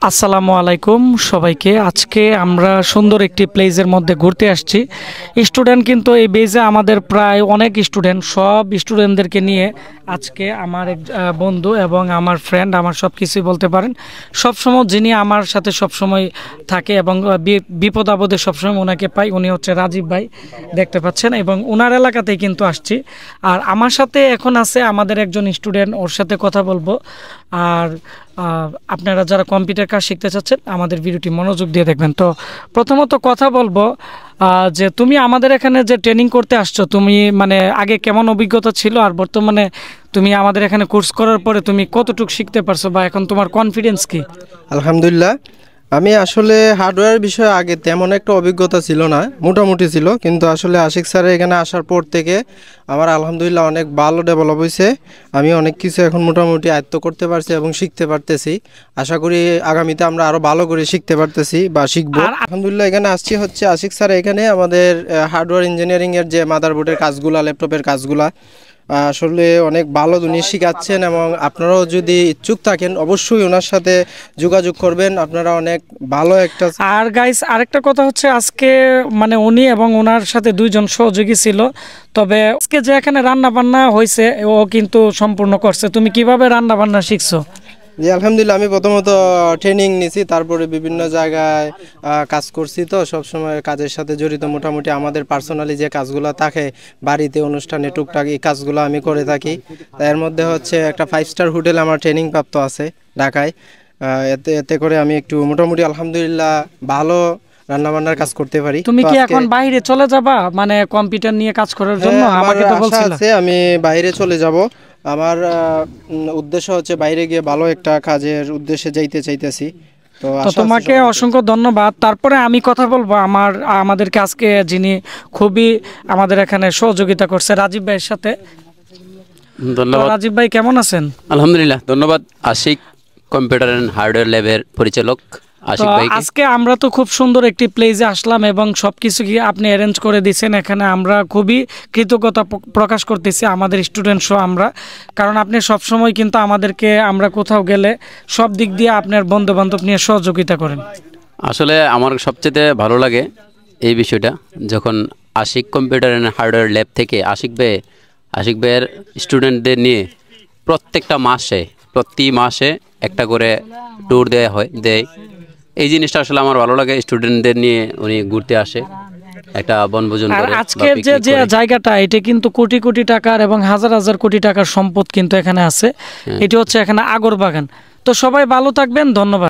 আসসালামু আলাইকুম সবাইকে। আজকে আমরা সুন্দর একটি প্লেসের মধ্যে ঘুরতে আসছি। স্টুডেন্ট কিন্তু এই বেজে আমাদের প্রায় অনেক স্টুডেন্ট, সব স্টুডেন্টদেরকে নিয়ে আজকে আমার এক বন্ধু এবং আমার ফ্রেন্ড, আমার সব কিছুই বলতে পারেন, সবসময় যিনি আমার সাথে সবসময় থাকে এবং বিপদ আপদে সবসময় ওনাকে পাই, উনি হচ্ছে রাজীব ভাই, দেখতে পাচ্ছেন, এবং ওনার এলাকাতেই কিন্তু আসছি। আর আমার সাথে এখন আছে আমাদের একজন স্টুডেন্ট, ওর সাথে কথা বলবো। আর আপনারা যারা কম্পিউটার কাজ শিখতে চাচ্ছেন আমাদের ভিডিওটি মনোযোগ দিয়ে দেখবেন। তো প্রথমত কথা বলবো যে তুমি আমাদের এখানে যে ট্রেনিং করতে আসছো, তুমি মানে আগে কেমন অভিজ্ঞতা ছিল, আর বর্তমানে তুমি আমাদের এখানে কোর্স করার পরে তুমি কতটুকু শিখতে পারছো, বা এখন তোমার কনফিডেন্স কি? আলহামদুলিল্লাহ, আমি আসলে হার্ডওয়্যার বিষয়ে আগে তেমন একটা অভিজ্ঞতা ছিল না, মোটামুটি ছিল, কিন্তু আসলে আশিক স্যারের এখানে আসার পর থেকে আমার আলহামদুলিল্লাহ অনেক ভালো ডেভেলপ হয়েছে। আমি অনেক কিছু এখন মোটামুটি আয়ত্ত করতে পারছি এবং শিখতে পারতেছি। আশা করি আগামীতে আমরা আরও ভালো করে শিখতে পারতেছি বা শিখবো। আলহামদুলিল্লাহ এখানে আসছি হচ্ছে আশিক স্যার এখানে আমাদের হার্ডওয়্যার ইঞ্জিনিয়ারিংয়ের যে মাদারবোর্ডের কাজগুলা, ল্যাপটপের কাজগুলা আসলে অনেক ভালো জিনিস শিখাচ্ছেন, এবং আপনারাও যদি ইচ্ছুক থাকেন অবশ্যই ওনার সাথে যোগাযোগ করবেন, আপনারা অনেক ভালো একটা। আর গাইস, আরেকটা কথা হচ্ছে, আজকে মানে উনি এবং ওনার সাথে দুইজন সহযোগী ছিল, তবে আজকে যে এখানে রান্না বান্না হয়েছে ও কিন্তু সম্পূর্ণ করছে। তুমি কিভাবে রান্না বান্না শিখছো? জি আলহামদুলিল্লাহ, আমি প্রথমত ট্রেনিং নিছি, তারপরে বিভিন্ন জায়গায় কাজ করছি, তো সবসময় কাজের সাথে জড়িত। মোটামুটি আমাদের পার্সোনালি যে কাজগুলো থাকে বাড়িতে, অনুষ্ঠানে, টুকটাক এই কাজগুলো আমি করে থাকি। এর মধ্যে হচ্ছে একটা 5 স্টার হোটেল আমার ট্রেনিং প্রাপ্ত আছে ঢাকায়। এতে এতে করে আমি একটু মোটামুটি আলহামদুলিল্লাহ ভালো রান্নাবান্নার কাজ করতে পারি। তুমি কি এখন বাইরে চলে যাবা, মানে কম্পিউটার নিয়ে কাজ করার জন্য? আমাকে তো বলছিলে। আমি বাইরে চলে যাব, আমার উদ্দেশ্য হচ্ছে বাইরে গিয়ে ভালো একটা কাজের উদ্দেশ্যে যাইতে চাইতেছি। তো তোমাকে অসংখ্য ধন্যবাদ। তারপরে আমি কথা বলবো আমাদেরকে আজকে যিনি খুবই আমাদের এখানে সহযোগিতা করছে, রাজীব ভাইয়ের সাথে। ধন্যবাদ। রাজীব ভাই কেমন আছেন? আলহামদুলিল্লাহ, ধন্যবাদ। আশিক কম্পিউটার অ্যান্ড হার্ডওয়্যার ল্যাবের পরিচালক আশিক ভাই। আজকে আমরা তো খুব সুন্দর একটি প্লেসে আসলাম এবং সবকিছু কি আপনি অ্যারেঞ্জ করে দিয়েছেন। এখানে আমরা খুবই কৃতজ্ঞতা প্রকাশ করতেছি আমাদের স্টুডেন্ট সহ আমরা, কারণ আপনি সবসময় কিন্তু আমাদেরকে আমরা কোথাও গেলে সব দিক দিয়ে আপনার বন্ধু বান্ধব নিয়ে সহযোগিতা করেন। আসলে আমার সবচেয়ে ভালো লাগে এই বিষয়টা, যখন Ashiq computer and hardware lab থেকে আশিক ভাইয়ের স্টুডেন্টদের নিয়ে প্রতি মাসে একটা করে ট্যুর দেয়। এই জিনিসটা আসলে আমার ভালো লাগে। স্টুডেন্টদের নিয়ে উনি ঘুরতে আসে, একটা বনভোজন করে। আজকের যে জায়গাটা, এটা কিন্তু কোটি কোটি টাকার এবং হাজার হাজার কোটি টাকার সম্পদ কিন্তু এখানে আছে। এটি হচ্ছে এখানে আগর বাগান। তো সবাই ভালো থাকবেন, ধন্যবাদ।